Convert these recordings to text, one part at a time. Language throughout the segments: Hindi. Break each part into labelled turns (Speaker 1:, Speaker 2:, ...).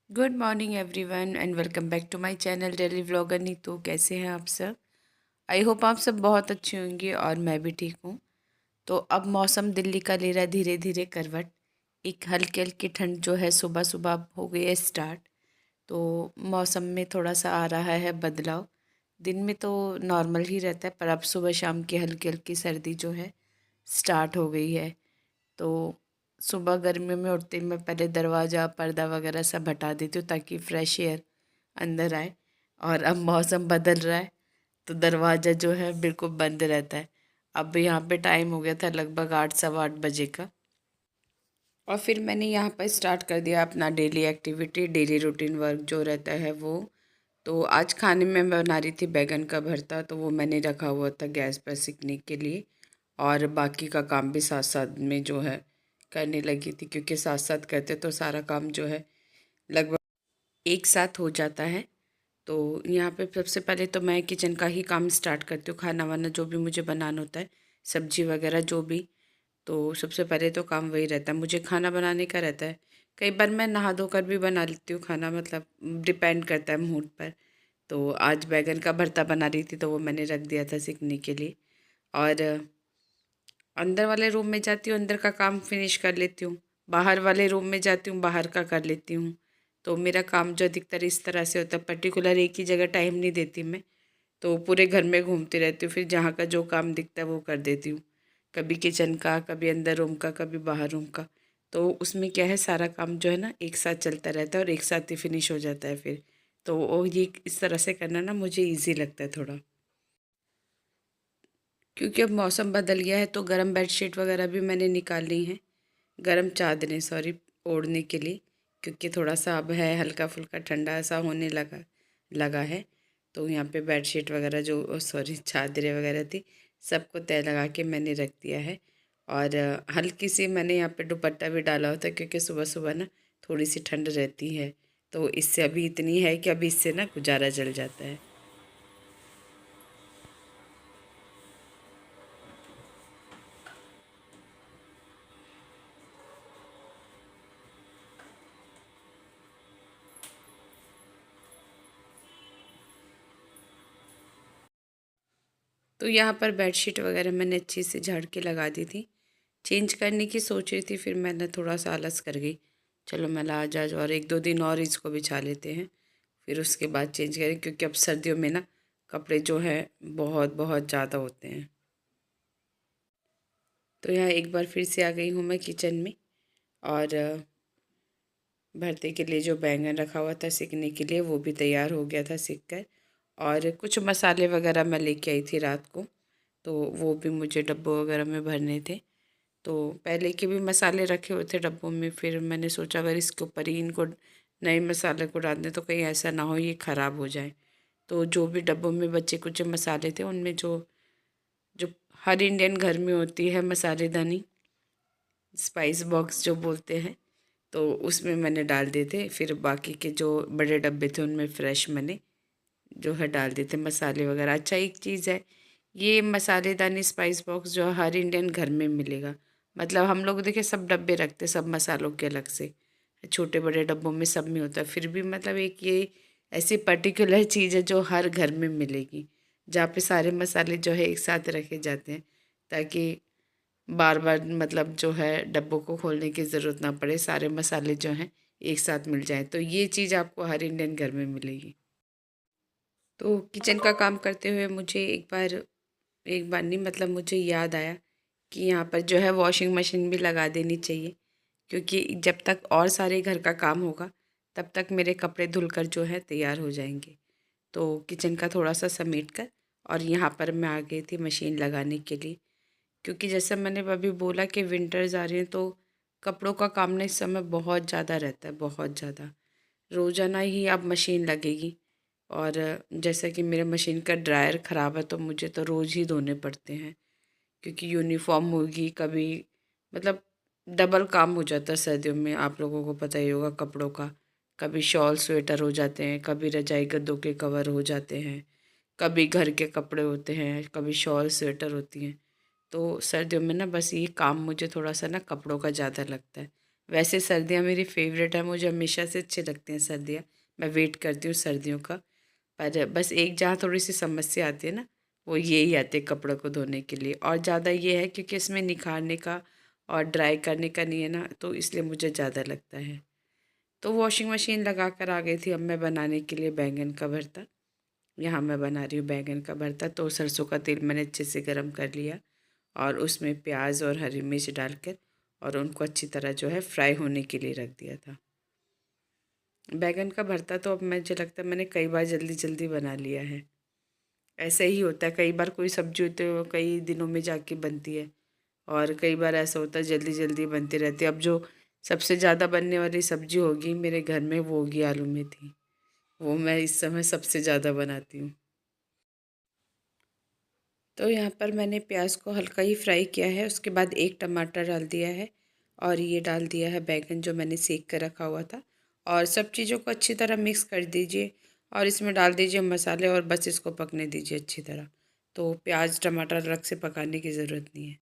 Speaker 1: Good morning everyone and welcome back to my channel daily vlogger Neetu. कैसे हैं आप सब? आई होप आप सब बहुत अच्छे होंगे और मैं भी ठीक हूँ। तो अब मौसम दिल्ली का ले रहा है धीरे धीरे करवट। एक हल्की हल्की ठंड जो है सुबह सुबह हो गई है स्टार्ट। तो मौसम में थोड़ा सा आ रहा है बदलाव। दिन में तो नॉर्मल ही रहता है, पर अब सुबह शाम की हल्की हल्की सर्दी जो है स्टार्ट हो गई है। तो सुबह गर्मियों में उठते ही मैं पहले दरवाज़ा पर्दा वगैरह सब हटा देती हूँ ताकि फ्रेश एयर अंदर आए। और अब मौसम बदल रहा है तो दरवाज़ा जो है बिल्कुल बंद रहता है। अब यहाँ पे टाइम हो गया था लगभग 8 सवा 8 बजे का। और फिर मैंने यहाँ पर स्टार्ट कर दिया अपना daily activity, daily routine work जो रहता है वो। तो आज खाने में मैं बना रही थी बैगन का भरता, तो वो मैंने रखा हुआ था गैस पर सिकने के लिए। और बाकी का काम भी साथ साथ में जो है करने लगी थी, क्योंकि साथ साथ करते तो सारा काम जो है लगभग एक साथ हो जाता है। तो यहाँ पे सबसे पहले तो मैं किचन का ही काम स्टार्ट करती हूँ, खाना वाना जो भी मुझे बनाना होता है, सब्जी वगैरह जो भी। तो सबसे पहले तो काम वही रहता है, मुझे खाना बनाने का रहता है। कई बार मैं नहा धोकर भी बना लेती हूँ खाना, मतलब डिपेंड करता है मूड पर। तो आज बैगन का भरता बना रही थी तो वो मैंने रख दिया था सीखने के लिए। और अंदर वाले रूम में जाती हूँ, अंदर का काम फिनिश कर लेती हूँ। बाहर वाले रूम में जाती हूँ, बाहर का कर लेती हूँ। तो मेरा काम जो अधिकतर इस तरह से होता है, पर्टिकुलर एक ही जगह टाइम नहीं देती मैं। तो पूरे घर में घूमती रहती हूँ, फिर जहाँ का जो काम दिखता है वो कर देती हूँ। कभी किचन का, कभी अंदर रूम का, कभी बाहर रूम का। तो उसमें क्या है, सारा काम जो है ना एक साथ चलता रहता है और एक साथ ही फिनिश हो जाता है फिर। तो वो ये इस तरह से करना ना मुझे ईजी लगता है थोड़ा। क्योंकि अब मौसम बदल गया है तो गर्म बेडशीट वगैरह भी मैंने निकाल ली हैं। गर्म चादरें, सॉरी, ओढ़ने के लिए। क्योंकि थोड़ा सा अब है हल्का फुल्का ठंडा सा होने लगा लगा है। तो यहाँ पे बेडशीट वगैरह जो सॉरी चादरें वगैरह थी, सबको तय लगा के मैंने रख दिया है। और हल्की सी मैंने यहाँ पे दुपट्टा भी डाला होता है, क्योंकि सुबह सुबह ना थोड़ी सी ठंड रहती है। तो इससे अभी इतनी है कि अभी इससे ना गुजारा चल जाता है। तो यहाँ पर बेडशीट वगैरह मैंने अच्छी से झाड़ के लगा दी थी। चेंज करने की सोच रही थी, फिर मैंने थोड़ा सा आलस कर गई। चलो मैं आज और एक दो दिन और इसको बिछा लेते हैं, फिर उसके बाद चेंज करें, क्योंकि अब सर्दियों में ना कपड़े जो है बहुत बहुत ज़्यादा होते हैं। तो यहाँ एक बार फिर से आ गई हूँ मैं किचन में। और भरते के लिए जो बैंगन रखा हुआ था सिकने के लिए वो भी तैयार हो गया था सिक कर। और कुछ मसाले वगैरह मैं लेके आई थी रात को, तो वो भी मुझे डब्बों वगैरह में भरने थे। तो पहले के भी मसाले रखे हुए थे डब्बों में, फिर मैंने सोचा अगर इसके ऊपर ही इनको नए मसाले को डाल दें तो कहीं ऐसा ना हो ये ख़राब हो जाए। तो जो भी डब्बों में बचे कुछ मसाले थे उनमें जो जो हर इंडियन घर में होती है मसालेदानी, स्पाइस बॉक्स जो बोलते हैं, तो उसमें मैंने डाल दिए थे। फिर बाकी के जो बड़े डब्बे थे उनमें फ्रेश मैंने जो है डाल दिए थे मसाले वगैरह। अच्छा एक चीज़ है, ये मसालेदानी स्पाइस बॉक्स जो हर इंडियन घर में मिलेगा। मतलब हम लोग देखिए सब डब्बे रखते सब मसालों के अलग से, छोटे बड़े डब्बों में सब में होता है, फिर भी मतलब एक ये ऐसी पर्टिकुलर चीज़ है जो हर घर में मिलेगी, जहाँ पे सारे मसाले जो है एक साथ रखे जाते हैं, ताकि बार बार मतलब जो है डब्बों को खोलने की ज़रूरत ना पड़े, सारे मसाले जो हैं एक साथ मिल जाएं। तो ये चीज़ आपको हर इंडियन घर में मिलेगी। तो किचन का काम करते हुए मुझे एक बार नहीं, मतलब मुझे याद आया कि यहाँ पर जो है वॉशिंग मशीन भी लगा देनी चाहिए, क्योंकि जब तक और सारे घर का काम होगा तब तक मेरे कपड़े धुलकर जो है तैयार हो जाएंगे। तो किचन का थोड़ा सा समेट कर और यहाँ पर मैं आ गई थी मशीन लगाने के लिए। क्योंकि जैसे मैंने अभी बोला कि विंटर्स आ रही हैं तो कपड़ों का काम ना इस समय बहुत ज़्यादा रहता है, बहुत ज़्यादा। रोज़ाना ही अब मशीन लगेगी। और जैसा कि मेरे मशीन का ड्रायर ख़राब है तो मुझे तो रोज़ ही धोने पड़ते हैं, क्योंकि यूनिफॉर्म होगी कभी, मतलब डबल काम हो जाता है सर्दियों में, आप लोगों को पता ही होगा कपड़ों का। कभी शॉल स्वेटर हो जाते हैं, कभी रजाई गद्दों के कवर हो जाते हैं, कभी घर के कपड़े होते हैं, कभी शॉल स्वेटर होती हैं। तो सर्दियों में ना बस ये काम मुझे थोड़ा सा ना कपड़ों का ज़्यादा लगता है। वैसे सर्दियाँ मेरी फेवरेट है, मुझे हमेशा से अच्छी लगती हैं सर्दियाँ। मैं वेट करती हूँ सर्दियों का। पर बस एक जहाँ थोड़ी सी समस्या आती है ना, वो यही आती है कपड़ों को धोने के लिए। और ज़्यादा ये है क्योंकि इसमें निखारने का और ड्राई करने का नहीं है ना, तो इसलिए मुझे ज़्यादा लगता है। तो वॉशिंग मशीन लगा कर आ गई थी अब मैं बनाने के लिए बैंगन का भरता। यहाँ मैं बना रही हूँ बैंगन का भरता। तो सरसों का तेल मैंने अच्छे से गर्म कर लिया और उसमें प्याज और हरी मिर्च डालकर और उनको अच्छी तरह जो है फ्राई होने के लिए रख दिया था। बैंगन का भरता तो अब मुझे लगता है मैंने कई बार जल्दी जल्दी बना लिया है। ऐसा ही होता है, कई बार कोई सब्जी होती है वो कई दिनों में जाके बनती है और कई बार ऐसा होता है जल्दी जल्दी बनती रहती है। अब जो सबसे ज़्यादा बनने वाली सब्जी होगी मेरे घर में वो होगी आलू मेथी। वो मैं इस समय सबसे ज़्यादा बनाती हूँ। तो यहाँ पर मैंने प्याज को हल्का ही फ्राई किया है, उसके बाद एक टमाटर डाल दिया है और ये डाल दिया है बैंगन जो मैंने सेक कर रखा हुआ था। और सब चीज़ों को अच्छी तरह मिक्स कर दीजिए और इसमें डाल दीजिए मसाले और बस इसको पकने दीजिए अच्छी तरह। तो प्याज टमाटर अलग से पकाने की ज़रूरत नहीं है।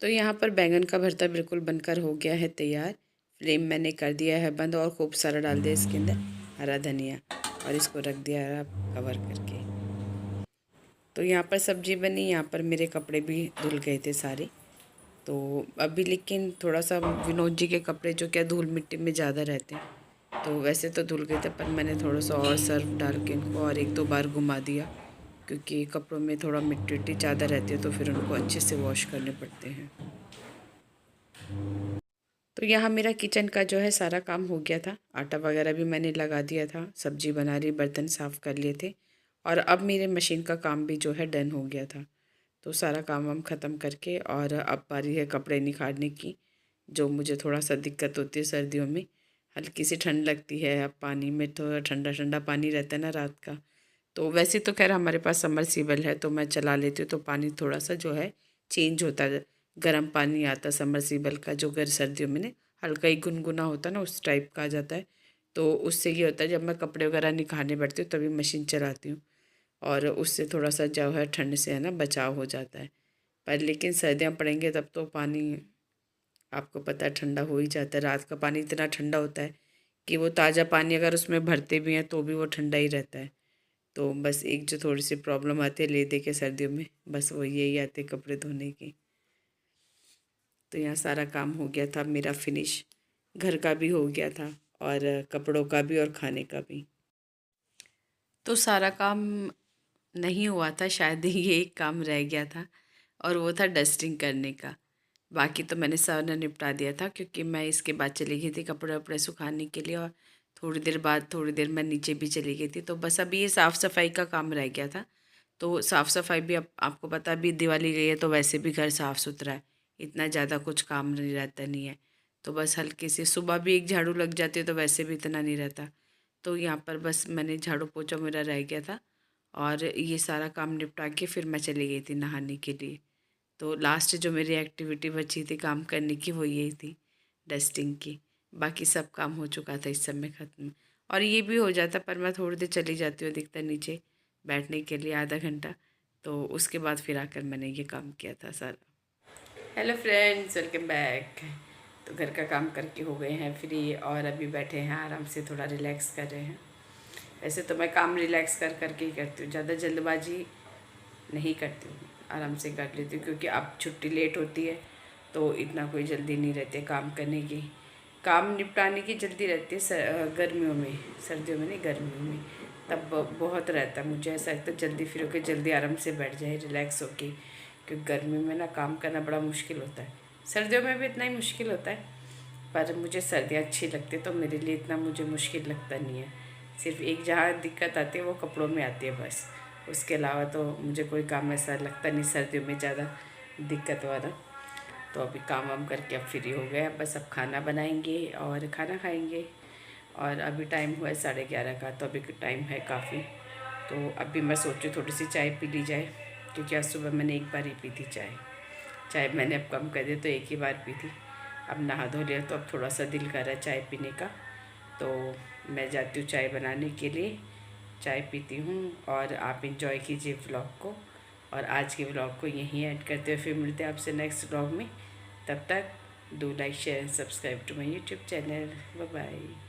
Speaker 1: तो यहाँ पर बैंगन का भरता बिल्कुल बनकर हो गया है तैयार। फ्लेम मैंने कर दिया है बंद और खूब सारा डाल दिया इसके अंदर हरा धनिया और इसको रख दिया है कवर करके। तो यहाँ पर सब्जी बनी, यहाँ पर मेरे कपड़े भी धुल गए थे सारे। तो अभी लेकिन थोड़ा सा विनोद जी के कपड़े जो क्या धूल मिट्टी में ज़्यादा रहते हैं, तो वैसे तो धुल गए थे पर मैंने थोड़ा सा और सर्फ डाल के इनको और एक दो बार घुमा दिया क्योंकि कपड़ों में थोड़ा मिट्टी विट्टी ज़्यादा रहती है तो फिर उनको अच्छे से वॉश करने पड़ते हैं। तो यहाँ मेरा किचन का जो है सारा काम हो गया था, आटा वगैरह भी मैंने लगा दिया था, सब्जी बना रही, बर्तन साफ़ कर लिए थे और अब मेरे मशीन का काम भी जो है डन हो गया था। तो सारा काम हम ख़त्म करके और अब बारी है कपड़े निकालने की, जो मुझे थोड़ा सा दिक्कत होती है सर्दियों में। हल्की सी ठंड लगती है, अब पानी में थोड़ा ठंडा ठंडा पानी रहता है ना रात का। तो वैसे तो खैर हमारे पास समरसीबल है तो मैं चला लेती हूँ, तो पानी थोड़ा सा जो है चेंज होता है, गर्म पानी आता समरसीबल का जो गर सर्दियों में ना हल्का ही गुनगुना होता है ना उस टाइप का आ जाता है। तो उससे ये होता है जब मैं कपड़े वगैरह निकालने बैठती हूँ तभी मशीन चलाती हूँ और उससे थोड़ा सा जो है ठंड से है ना बचाव हो जाता है। पर लेकिन सर्दियाँ पड़ेंगे तब तो पानी आपको पता है ठंडा हो ही जाता है। रात का पानी इतना ठंडा होता है कि वो ताज़ा पानी अगर उसमें भरते भी हैं तो भी वो ठंडा ही रहता है। तो बस एक जो थोड़ी सी प्रॉब्लम आती है ले दे के सर्दियों में, बस वो यही आती है कपड़े धोने की। तो यहाँ सारा काम हो गया था मेरा फिनिश, घर का भी हो गया था और कपड़ों का भी और खाने का भी। तो सारा काम नहीं हुआ था, शायद ये एक काम रह गया था और वो था डस्टिंग करने का। बाकी तो मैंने सारा निपटा दिया था क्योंकि मैं इसके बाद चली गई थी कपड़े वपड़े सुखाने के लिए और थोड़ी देर बाद थोड़ी देर मैं नीचे भी चली गई थी। तो बस अभी ये साफ़ सफाई का काम रह गया था। तो साफ़ सफाई भी अब आपको पता है अभी दिवाली गई है तो वैसे भी घर साफ़ सुथरा है, इतना ज़्यादा कुछ काम नहीं रहता नहीं है। तो बस हल्की सी सुबह भी एक झाड़ू लग जाती है तो वैसे भी इतना नहीं रहता। तो यहाँ पर बस मैंने झाड़ू पोछा मेरा रह गया था और ये सारा काम निपटा के फिर मैं चली गई थी नहाने के लिए। तो लास्ट जो मेरी एक्टिविटी बची थी काम करने की वो यही थी, डस्टिंग की। बाकी सब काम हो चुका था इस समय ख़त्म और ये भी हो जाता पर मैं थोड़ी देर चली जाती हूँ अधिकतर नीचे बैठने के लिए आधा घंटा। तो उसके बाद फिर आकर मैंने ये काम किया था सारा। Hello friends, welcome back. तो घर का काम करके हो गए हैं फ्री और अभी बैठे हैं आराम से, थोड़ा रिलैक्स कर रहे हैं। वैसे तो मैं काम रिलैक्स कर करके ही करती हूँ, ज़्यादा जल्दबाजी नहीं करती हूँ, आराम से कर लेती हूँ क्योंकि अब छुट्टी लेट होती है तो इतना कोई जल्दी नहीं रहती काम करने की, काम निपटाने की जल्दी रहती है गर्मियों में, सर्दियों में नहीं, गर्मियों में तब बहुत रहता है। मुझे ऐसा लगता है जल्दी फ्री होकर जल्दी आराम से बैठ जाए रिलैक्स होके, क्योंकि गर्मी में ना काम करना बड़ा मुश्किल होता है। सर्दियों में भी इतना ही मुश्किल होता है, पर मुझे सर्दियाँ अच्छी लगती है तो मेरे लिए इतना मुझे मुश्किल लगता नहीं है। सिर्फ एक जहाँ दिक्कत आती है वो कपड़ों में आती है बस, उसके अलावा तो मुझे कोई काम ऐसा लगता नहीं सर्दियों में ज़्यादा दिक्कत वाला। तो अभी काम वाम करके अब फ्री हो गए, बस अब खाना बनाएंगे और खाना खाएंगे। और अभी टाइम हुआ है 11:30 का, तो अभी टाइम है काफ़ी। तो अभी मैं सोचूँ थोड़ी सी चाय पी ली जाए, क्योंकि आज सुबह मैंने एक बार ही पी थी चाय। चाय मैंने अब कम कर दिया, तो एक ही बार पी थी। अब नहा धो लिया तो अब थोड़ा सा दिल कर रहा है चाय पीने का, तो मैं जाती हूँ चाय बनाने के लिए, चाय पीती हूँ। और आप इंजॉय कीजिए व्लॉग को, और आज के व्लॉग को यहीं ऐड करते हुए फिर मिलते हैं आपसे नेक्स्ट व्लॉग में। तब तक do like share and subscribe to my YouTube channel. Bye bye.